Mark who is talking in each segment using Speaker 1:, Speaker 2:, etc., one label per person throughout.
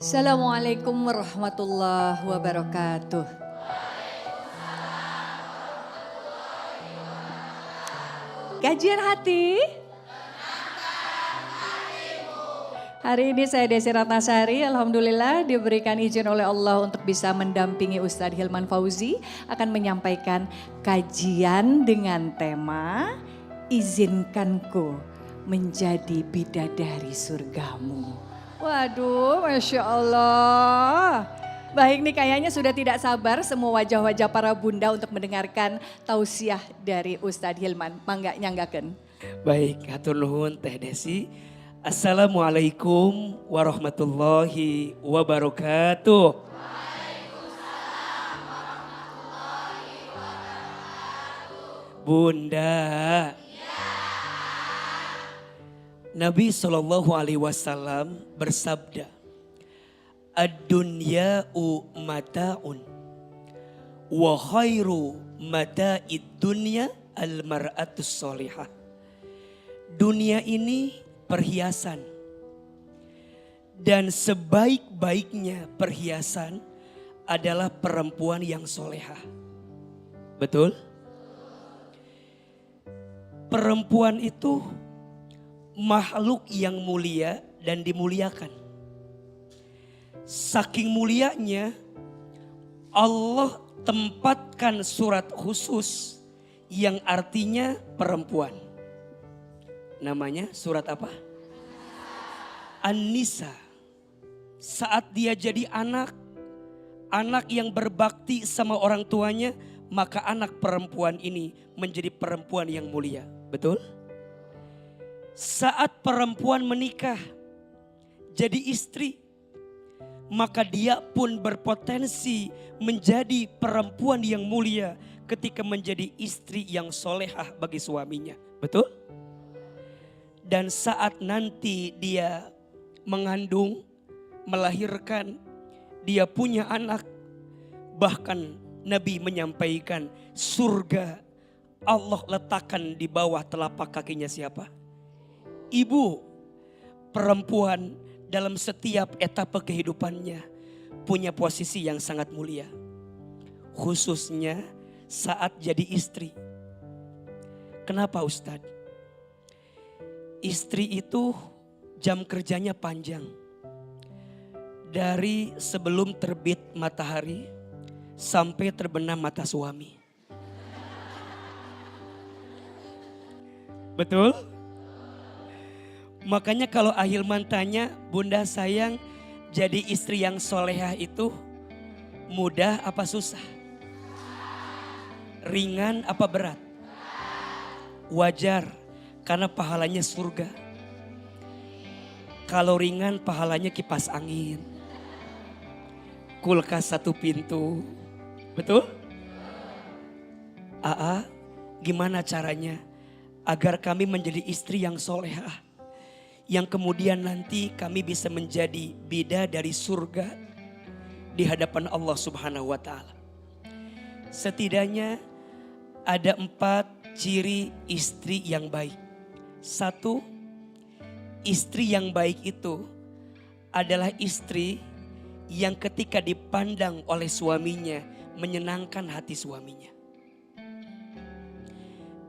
Speaker 1: Assalamualaikum warahmatullahi wabarakatuh. Kajian hati. Hari ini saya Desi Ratnasari, alhamdulillah diberikan izin oleh Allah untuk bisa mendampingi Ustadz Hilman Fauzi akan menyampaikan kajian dengan tema Izinkanku menjadi bidadari surgamu. Waduh, Masya Allah. Baik nih, kayaknya sudah tidak sabar semua wajah-wajah para bunda untuk mendengarkan tausiah dari Ustadz Hilman. Mangga nyanggaken.
Speaker 2: Baik, hatur nuhun Teh Desi. Assalamualaikum warahmatullahi wabarakatuh. Bunda. Nabi SAW bersabda, Ad-dunya'u mata'un wa khairu mata'id dunya al-mar'atus solihah. Dunia ini perhiasan dan sebaik-baiknya perhiasan adalah perempuan yang solehah. Betul? Perempuan itu makhluk yang mulia dan dimuliakan. Saking mulianya Allah tempatkan surat khusus yang artinya perempuan. Namanya surat apa? An-Nisa. Saat dia jadi anak yang berbakti sama orang tuanya, maka anak perempuan ini menjadi perempuan yang mulia. Betul? Saat perempuan menikah, jadi istri, maka dia pun berpotensi menjadi perempuan yang mulia ketika menjadi istri yang solehah bagi suaminya. Betul? Dan saat nanti dia mengandung, melahirkan, dia punya anak, bahkan Nabi menyampaikan surga Allah letakkan di bawah telapak kakinya siapa? Ibu. Perempuan dalam setiap etapa kehidupannya punya posisi yang sangat mulia. Khususnya saat jadi istri. Kenapa Ustadz? Istri itu jam kerjanya panjang. Dari sebelum terbit matahari sampai terbenam mata suami. Betul? Makanya kalau Ahilman tanya, Bunda sayang jadi istri yang solehah itu mudah apa susah? Ringan apa berat? Wajar karena pahalanya surga. Kalau ringan pahalanya kipas angin. Kulkas satu pintu. Betul? Aa, gimana caranya agar kami menjadi istri yang solehah? Yang kemudian nanti kami bisa menjadi bidadari surga di hadapan Allah Subhanahu wa Ta'ala. Setidaknya ada 4 ciri istri yang baik. 1, istri yang baik itu adalah istri yang ketika dipandang oleh suaminya menyenangkan hati suaminya.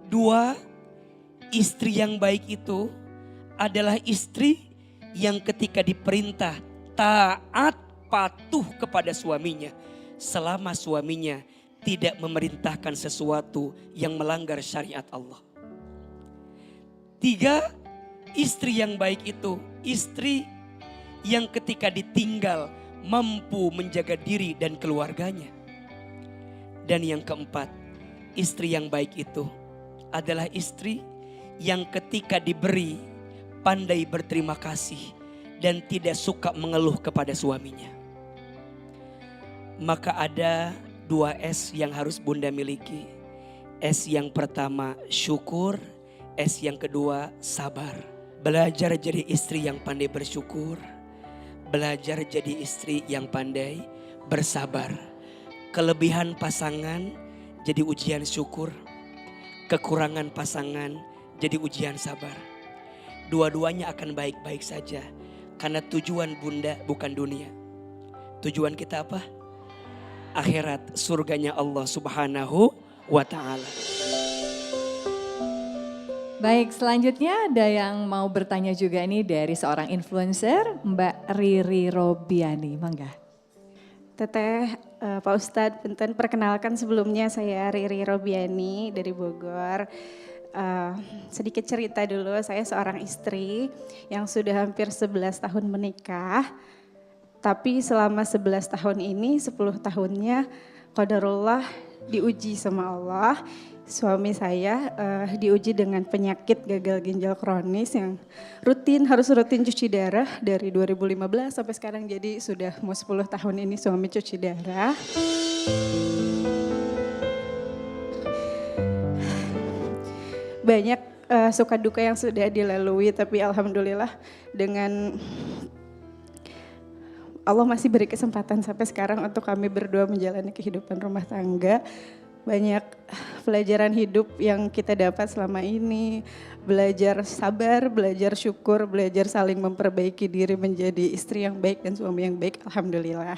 Speaker 2: 2, istri yang baik itu adalah istri yang ketika diperintah taat patuh kepada suaminya selama suaminya tidak memerintahkan sesuatu yang melanggar syariat Allah. 3, istri yang baik itu istri yang ketika ditinggal mampu menjaga diri dan keluarganya. Dan yang keempat, istri yang baik itu adalah istri yang ketika diberi pandai berterima kasih dan tidak suka mengeluh kepada suaminya. Maka ada 2 S yang harus Bunda miliki. S yang pertama syukur, S yang kedua sabar. Belajar jadi istri yang pandai bersyukur, belajar jadi istri yang pandai bersabar. Kelebihan pasangan jadi ujian syukur, kekurangan pasangan jadi ujian sabar. Dua-duanya akan baik-baik saja. Karena tujuan Bunda bukan dunia. Tujuan kita apa? Akhirat, surganya Allah Subhanahu wa Ta'ala.
Speaker 1: Baik, selanjutnya ada yang mau bertanya juga nih dari seorang influencer, Mbak Riri Robiani. Mangga.
Speaker 3: Teteh, Pak Ustadz, punten perkenalkan sebelumnya saya Riri Robiani dari Bogor. Sedikit cerita dulu, saya seorang istri yang sudah hampir 11 tahun menikah. Tapi selama 11 tahun ini, 10 tahunnya qadarullah diuji sama Allah. Suami saya diuji dengan penyakit gagal ginjal kronis yang harus rutin cuci darah dari 2015 sampai sekarang, jadi sudah mau 10 tahun ini suami cuci darah. Banyak suka duka yang sudah dilalui, tapi alhamdulillah dengan Allah masih beri kesempatan sampai sekarang untuk kami berdua menjalani kehidupan rumah tangga. Banyak pelajaran hidup yang kita dapat selama ini, belajar sabar, belajar syukur, belajar saling memperbaiki diri menjadi istri yang baik dan suami yang baik, alhamdulillah.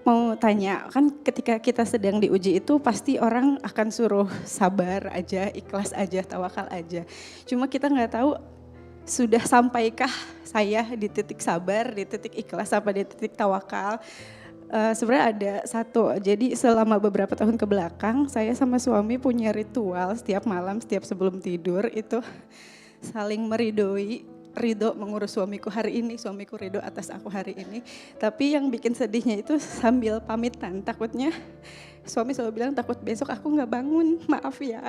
Speaker 3: Mau tanya, kan ketika kita sedang diuji itu pasti orang akan suruh sabar aja, ikhlas aja, tawakal aja. Cuma kita nggak tahu sudah sampaikah saya di titik sabar, di titik ikhlas, apa di titik tawakal. Sebenarnya ada satu, jadi selama beberapa tahun ke belakang saya sama suami punya ritual setiap malam, setiap sebelum tidur itu saling ridho mengurus suamiku hari ini, suamiku ridho atas aku hari ini. Tapi yang bikin sedihnya itu sambil pamitan, takutnya suami selalu bilang takut besok aku gak bangun, maaf ya.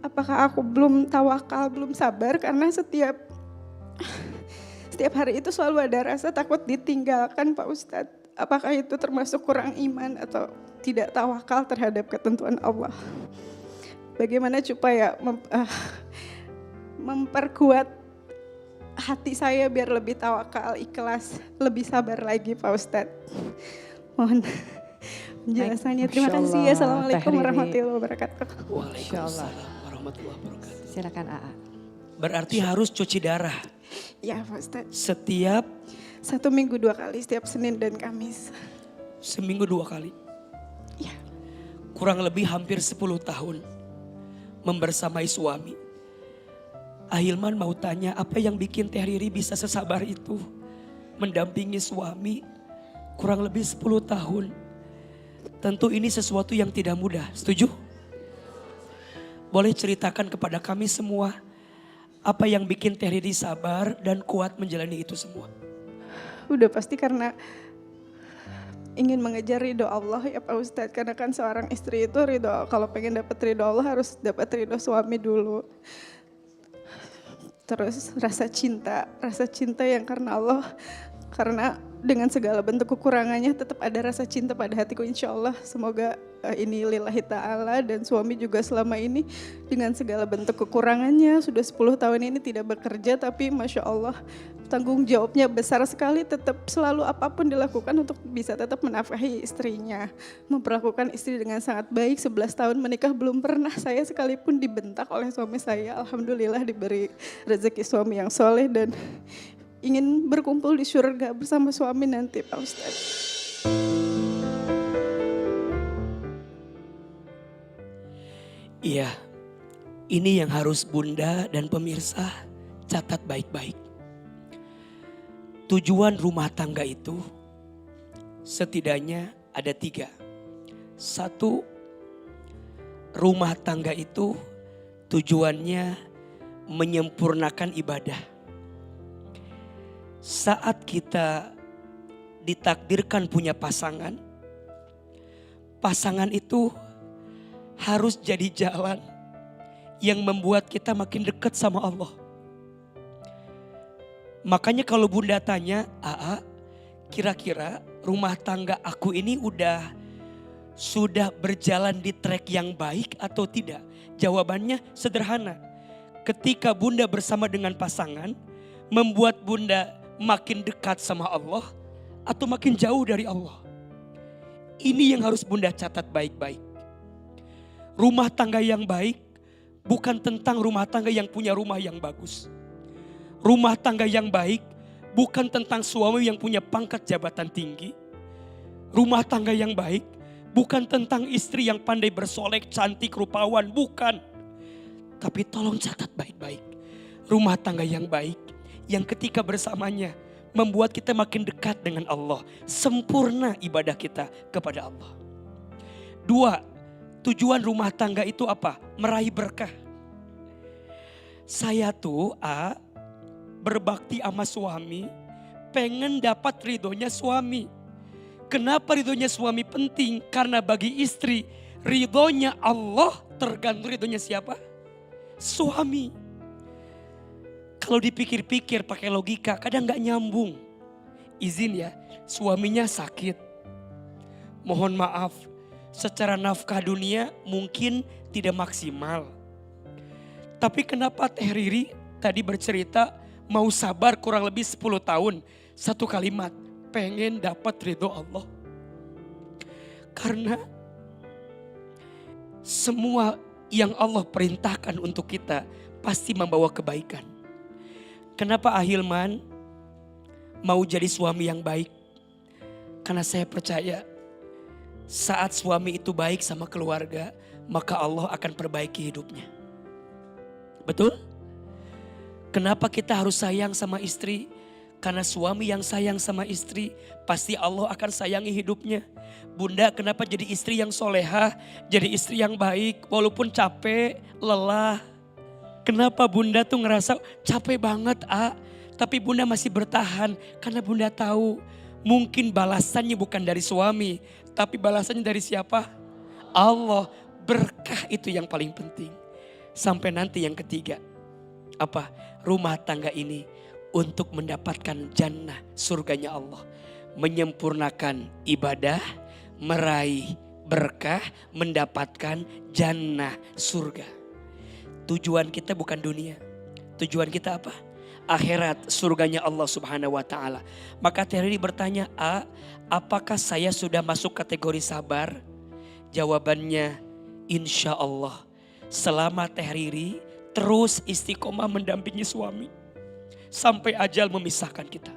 Speaker 3: Apakah aku belum tawakal, belum sabar karena setiap hari itu selalu ada rasa takut ditinggalkan, Pak Ustadz. Apakah itu termasuk kurang iman atau tidak tawakal terhadap ketentuan Allah? Bagaimana supaya memperkuat hati saya biar lebih tawakal, ikhlas, lebih sabar lagi, Pak Ustadz? Mohon penjelasannya. Terima kasih ya. Assalamualaikum warahmatullahi wabarakatuh.
Speaker 2: Waalaikumsalam warahmatullahi wabarakatuh.
Speaker 1: Silakan AA.
Speaker 2: Berarti harus cuci darah.
Speaker 3: Ya Pak Ustadz.
Speaker 2: Setiap
Speaker 3: 1 minggu 2 kali, setiap Senin dan Kamis.
Speaker 2: seminggu 2 kali.
Speaker 3: Ya.
Speaker 2: Kurang lebih hampir 10 tahun membersamai suami. Ahilman mau tanya, apa yang bikin Teh Riri bisa sesabar itu mendampingi suami kurang lebih 10 tahun. Tentu ini sesuatu yang tidak mudah, setuju? Boleh ceritakan kepada kami semua apa yang bikin Teh Riri sabar dan kuat menjalani itu semua?
Speaker 3: Udah pasti karena ingin mengejar ridho Allah ya Pak Ustadz. Karena kan seorang istri itu ridho, kalau pengen dapat ridho Allah harus dapat ridho suami dulu. Terus rasa cinta yang karena Allah, karena dengan segala bentuk kekurangannya tetap ada rasa cinta pada hatiku, insya Allah. Semoga ini lillahi ta'ala, dan suami juga selama ini dengan segala bentuk kekurangannya sudah 10 tahun ini tidak bekerja, tapi Masya Allah tanggung jawabnya besar sekali, tetap selalu apapun dilakukan untuk bisa tetap menafkahi istrinya, memperlakukan istri dengan sangat baik. 11 tahun menikah belum pernah saya sekalipun dibentak oleh suami saya. Alhamdulillah diberi rezeki suami yang soleh dan ingin berkumpul di surga bersama suami nanti, Pak Ustadz.
Speaker 2: Iya, ini yang harus Bunda dan pemirsa catat baik-baik. Tujuan rumah tangga itu setidaknya ada 3. 1, rumah tangga itu tujuannya menyempurnakan ibadah. Saat kita ditakdirkan punya pasangan, pasangan itu harus jadi jalan yang membuat kita makin dekat sama Allah. Makanya kalau Bunda tanya, AA, kira-kira rumah tangga aku ini sudah berjalan di track yang baik atau tidak? Jawabannya sederhana. Ketika Bunda bersama dengan pasangan, membuat Bunda makin dekat sama Allah atau makin jauh dari Allah? Ini yang harus Bunda catat baik-baik. Rumah tangga yang baik bukan tentang rumah tangga yang punya rumah yang bagus. Rumah tangga yang baik bukan tentang suami yang punya pangkat jabatan tinggi. Rumah tangga yang baik bukan tentang istri yang pandai bersolek, cantik, rupawan, bukan. Tapi tolong catat baik-baik. Rumah tangga yang baik, yang ketika bersamanya membuat kita makin dekat dengan Allah. Sempurna ibadah kita kepada Allah. 2, tujuan rumah tangga itu apa? Meraih berkah. Saya tuh berbakti sama suami, pengen dapat ridhonya suami. Kenapa ridhonya suami penting? Karena bagi istri, ridhonya Allah tergantung ridhonya siapa? Suami. Kalau dipikir-pikir pakai logika kadang gak nyambung. Izin ya, suaminya sakit. Mohon maaf, secara nafkah dunia mungkin tidak maksimal. Tapi kenapa Teh Riri tadi bercerita mau sabar kurang lebih 10 tahun. Satu kalimat, pengen dapat ridho Allah. Karena semua yang Allah perintahkan untuk kita pasti membawa kebaikan. Kenapa Ahilman mau jadi suami yang baik? Karena saya percaya saat suami itu baik sama keluarga, maka Allah akan perbaiki hidupnya. Betul? Kenapa kita harus sayang sama istri? Karena suami yang sayang sama istri, pasti Allah akan sayangi hidupnya. Bunda, kenapa jadi istri yang solehah, jadi istri yang baik, walaupun capek, lelah. Kenapa Bunda tuh ngerasa capek banget, tapi Bunda masih bertahan. Karena Bunda tahu mungkin balasannya bukan dari suami, tapi balasannya dari siapa? Allah. Berkah itu yang paling penting. Sampai nanti yang ketiga, apa? Rumah tangga ini untuk mendapatkan jannah, surganya Allah. Menyempurnakan ibadah, meraih berkah, mendapatkan jannah, surga. Tujuan kita bukan dunia. Tujuan kita apa? Akhirat, surganya Allah Subhanahu wa taala. Maka Teh Riri bertanya, apakah saya sudah masuk kategori sabar? Jawabannya, insya Allah. Selama Teh Riri terus istiqomah mendampingi suami sampai ajal memisahkan kita.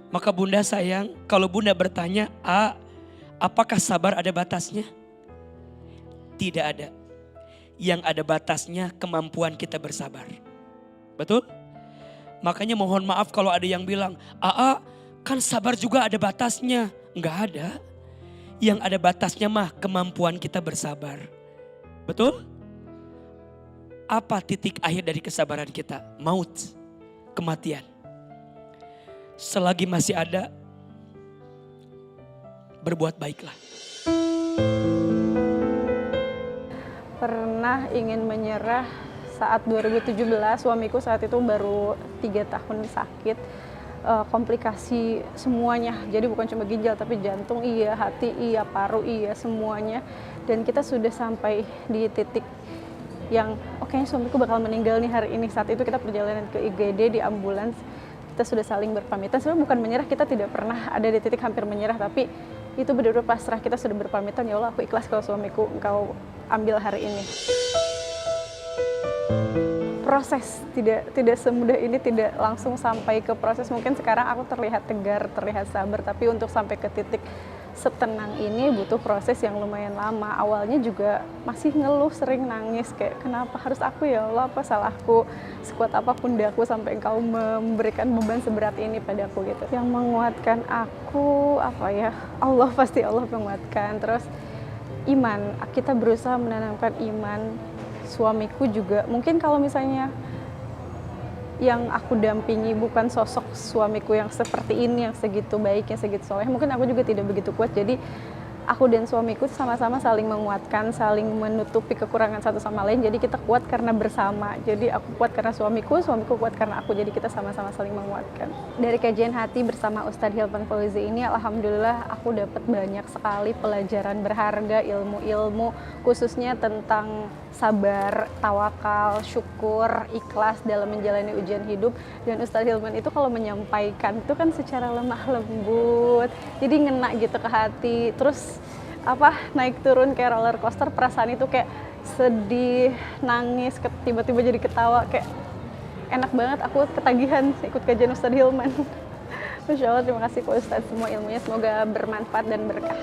Speaker 2: Maka Bunda sayang, kalau Bunda bertanya, apakah sabar ada batasnya? Tidak ada. Yang ada batasnya kemampuan kita bersabar. Betul? Makanya mohon maaf kalau ada yang bilang, kan sabar juga ada batasnya. Enggak ada. Yang ada batasnya mah kemampuan kita bersabar. Betul? Apa titik akhir dari kesabaran kita? Maut, kematian. Selagi masih ada, berbuat baiklah.
Speaker 3: Pernah ingin menyerah saat 2017, suamiku saat itu baru 3 tahun sakit. Komplikasi semuanya, jadi bukan cuma ginjal tapi jantung iya, hati iya, paru iya, semuanya. Dan kita sudah sampai di titik yang kayaknya suamiku bakal meninggal nih hari ini. Saat itu kita perjalanan ke IGD di ambulans, kita sudah saling berpamitan. Sebenarnya bukan menyerah, kita tidak pernah ada di titik hampir menyerah, tapi itu benar-benar pasrah. Kita sudah berpamitan, ya Allah aku ikhlas kalau suamiku engkau ambil hari ini. Proses tidak semudah ini, tidak langsung sampai ke proses. Mungkin sekarang aku terlihat tegar, terlihat sabar, tapi untuk sampai ke titik setenang ini butuh proses yang lumayan lama. Awalnya juga masih ngeluh, sering nangis kayak kenapa harus aku ya Allah, apa salahku, sekuat apa pundaku sampai engkau memberikan beban seberat ini padaku gitu. Yang menguatkan aku apa ya, Allah, pasti Allah menguatkan. Terus iman, kita berusaha menanamkan iman. Suamiku juga mungkin kalau misalnya yang aku dampingi bukan sosok suamiku yang seperti ini, yang segitu baiknya, segitu soleh, mungkin aku juga tidak begitu kuat. Jadi aku dan suamiku sama-sama saling menguatkan, saling menutupi kekurangan satu sama lain. Jadi kita kuat karena bersama. Jadi aku kuat karena suamiku kuat karena aku. Jadi kita sama-sama saling menguatkan. Dari kajian hati bersama Ustadz Hilman Fauzi ini, alhamdulillah aku dapat banyak sekali pelajaran berharga, ilmu-ilmu khususnya tentang sabar, tawakal, syukur, ikhlas dalam menjalani ujian hidup. Dan Ustadz Hilman itu kalau menyampaikan itu kan secara lemah lembut, jadi ngena gitu ke hati. Terus naik turun kayak roller coaster, perasaan itu kayak sedih, nangis, tiba-tiba jadi ketawa, kayak enak banget, aku ketagihan ikut kajian Ustadz Hilman. Masya Allah, terima kasih Pak Ustadz, semua ilmunya semoga bermanfaat dan berkah.